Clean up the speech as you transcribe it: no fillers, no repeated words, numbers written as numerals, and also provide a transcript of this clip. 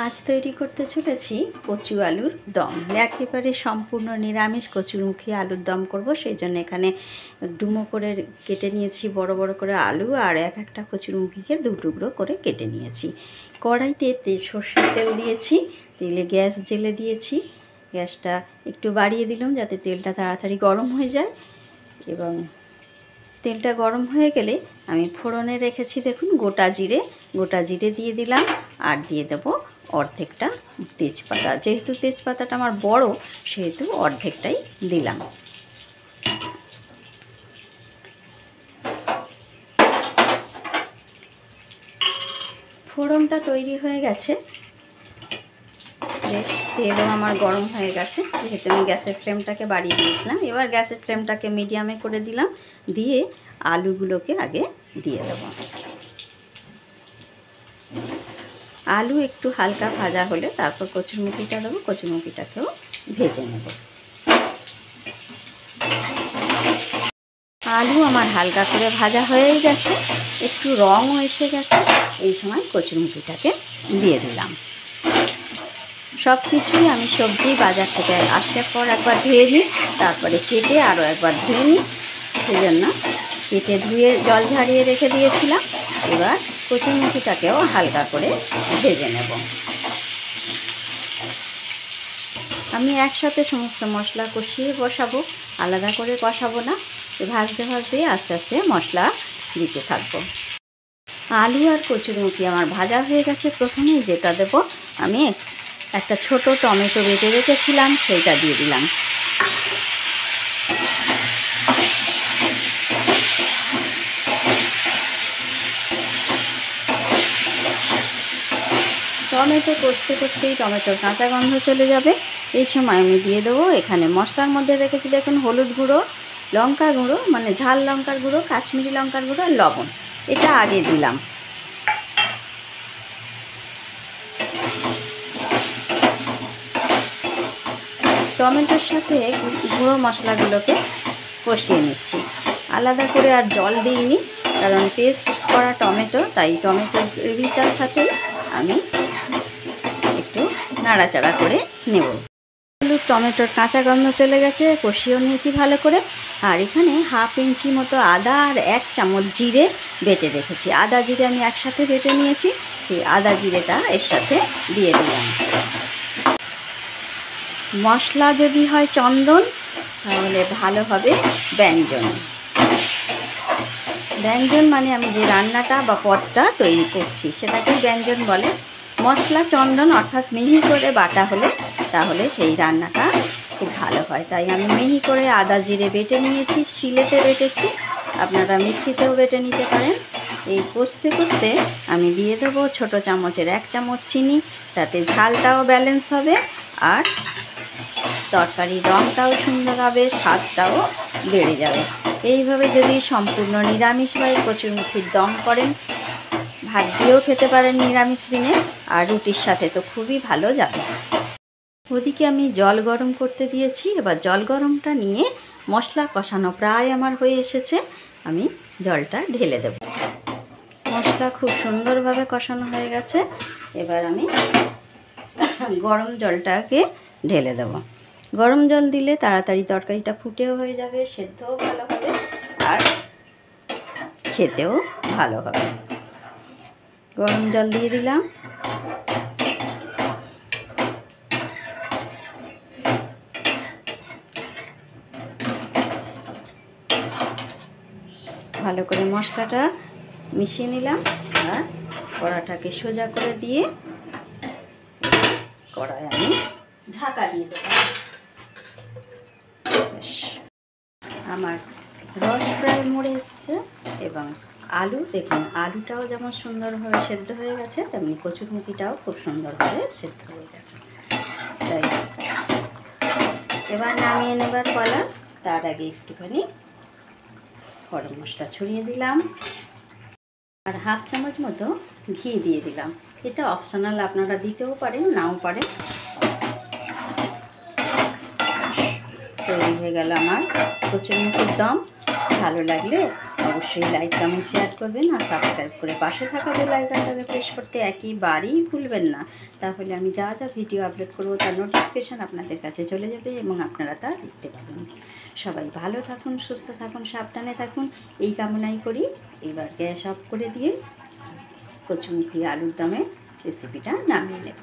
আজ তৈরি করতে চলেছি কচু আলুর দম। একেবারে সম্পূর্ণ নিরামিষ কচুরমুখী আলুর দম করব। সেই জন্য এখানে ডুমো করে কেটে নিয়েছি বড় বড় করে আলু, আর একটা কচুরমুখীকে দু টুকরো করে কেটে নিয়েছি। কড়াইতে সর্ষের তেল দিয়েছি, তেলে গ্যাস জেলে দিয়েছি। গ্যাসটা একটু বাড়িয়ে দিলাম যাতে তেলটা তাড়াতাড়ি গরম হয়ে যায়, এবং তেলটা গরম হয়ে গেলে আমি ফোড়নে রেখেছি দেখুন গোটা জিরে দিয়ে দিলাম, আর দিয়ে দেবো অর্ধেকটা তেজপাতা। যেহেতু তেজপাতাটা আমার বড় সেহেতু অর্ধেকটাই দিলাম। ফোড়নটা তৈরি হয়ে গেছে, বেশ তেলও আমার গরম হয়ে গেছে। যেহেতু আমি গ্যাসের ফ্লেমটাকে বাড়িয়ে দিয়েছিলাম, এবার গ্যাসের ফ্লেমটাকে মিডিয়ামে করে দিলাম, দিয়ে আলুগুলোকে আগে দিয়ে দেবো। আলু একটু হালকা ভাজা হলে তারপর কচুরমুখিটা দেবো, কচুরমুখিটাকেও ভেজে নেব। আলু আমার হালকা করে ভাজা হয়ে গেছে, একটু রঙও এসে গেছে। এই সময় কচুরমুখিটাকে দিয়ে দিলাম। সব কিছুই আমি সবজি বাজার থেকে আসার পর একবার ধুয়ে নিই, তারপরে কেটে আরও একবার ধুয়ে নিই। সেই জন্য কেটে ধুয়ে জল ঝারিয়ে রেখে দিয়েছিলাম। এবার কচুরমুখিটাকেও হালকা করে ভেজে নেব। আমি একসাথে সমস্ত মশলা কষিয়ে বসাবো, আলাদা করে কষাবো না। ভাজতে ভাজতে আস্তে আস্তে মশলা দিতে থাকবো। আলু আর কচুরমুখি আমার ভাজা হয়ে গেছে। প্রথমেই যেটা দেব, আমি একটা ছোট টমেটো বেটে রেখেছিলাম, সেইটা দিয়ে দিলাম। টমেটো কষতে কষতেই টমেটোর কাঁচা গন্ধ চলে যাবে। এই সময় আমি দিয়ে দেবো, এখানে মশলার মধ্যে রেখেছি দেখুন হলুদ গুঁড়ো, লঙ্কা গুঁড়ো মানে ঝাল লঙ্কার গুঁড়ো, কাশ্মীরি লঙ্কার গুঁড়ো, আর লবণ। এটা আগে দিলাম। টমেটোর সাথে গুঁড়ো মশলাগুলোকে কষিয়ে নিচ্ছি। আলাদা করে আর জল দিইনি, কারণ পেস্ট করা টমেটো, তাই টমেটো গ্রেভিটার সাথে আমি একটু নাড়াচাড়া করে নেব। টমেটোর কাঁচা গন্ধ চলে গেছে, কষিয়েও নিয়েছি ভালো করে। আর এখানে হাফ ইঞ্চি মতো আদা আর 1 চামচ জিরে বেটে রেখেছি। আদা জিরে আমি একসাথে বেটে নিয়েছি, সেই আদা জিরেটা এর সাথে দিয়ে দিলাম। মশলা যদি হয় চন্দন তাহলে ভালো হবে ব্যঞ্জন। ব্যঞ্জন মানে আমি যে রান্নাটা বা পদটা তৈরি করছি সেটাকেই ব্যঞ্জন বলে। মশলা চন্দন অর্থাৎ মিহি করে বাটা হলে তাহলে সেই রান্নাটা খুব ভালো হয়। তাই আমি মিহি করে আদা জিরে বেটে নিয়েছি, শিলেতে বেটেছি, আপনারা মিক্সিতেও বেটে নিতে পারেন। এই কষতে কষতে আমি দিয়ে দেবো ছোট চামচের 1 চামচ চিনি, তাতে ঝালটাও ব্যালেন্স হবে, আর তরকারির রঙটাও সুন্দর হবে, স্বাদটাও বেড়ে যাবে। এইভাবে যদি সম্পূর্ণ নিরামিষ বা কচুরমুখির দম করেন, ভাত দিয়েও খেতে পারেন নিরামিষ দিনে, আর রুটির সাথে তো খুবই ভালো যাবে। ওদিকে আমি জল গরম করতে দিয়েছি। এবার জল গরমটা নিয়ে মশলা কষানো প্রায় আমার হয়ে এসেছে, আমি জলটা ঢেলে দেব। মশলা খুব সুন্দরভাবে কষানো হয়ে গেছে। এবার আমি গরম জলটাকে ঢেলে দেব। গরম জল দিলে তাড়াতাড়ি তরকারিটা ফুটেও হয়ে যাবে, সেদ্ধও ভালো হবে, আর খেতেও ভালো হবে। গরম জল দিয়ে দিলাম। ভালো করে মশলাটা মিশিয়ে নিলাম, আর কড়াটাকে সোজা করে দিয়ে কড়াই আমি ঢাকা দিয়ে দেবো। আমার রস প্রায় মরে এসছে, এবং আলু দেখুন, আলুটাও যেমন সুন্দরভাবে সেদ্ধ হয়ে গেছে, তেমনি কচুরমুখিটাও খুব সুন্দরভাবে সেদ্ধ হয়ে গেছে। তাই এবার নামিয়ে নেবার পালা। তার আগে একটুখানি গরম মশলা ছড়িয়ে দিলাম, আর হাফ চামচ মতো ঘি দিয়ে দিলাম। এটা অপশনাল, আপনারা দিতেও পারেন নাও পারেন। তৈরি হয়ে গেল আমার কচুরমুখির দম। ভালো লাগলে অবশ্যই লাইক কমেন্ট শেয়ার করবেন আর সাবস্ক্রাইব করে পাশে থাকা বেল আইকনটাকে প্রেস করতে একেবারেই ভুলবেন না। তাহলে আমি যা যা ভিডিও আপলোড করবো তার নোটিফিকেশান আপনাদের কাছে চলে যাবে এবং আপনারা তা দেখতে পাবেন। সবাই ভালো থাকুন, সুস্থ থাকুন, সাবধানে থাকুন এই কামনাই করি। এবার গ্যাস অফ করে দিয়ে কচুমুখী আলুর দমের রেসিপিটা নামিয়ে নেব।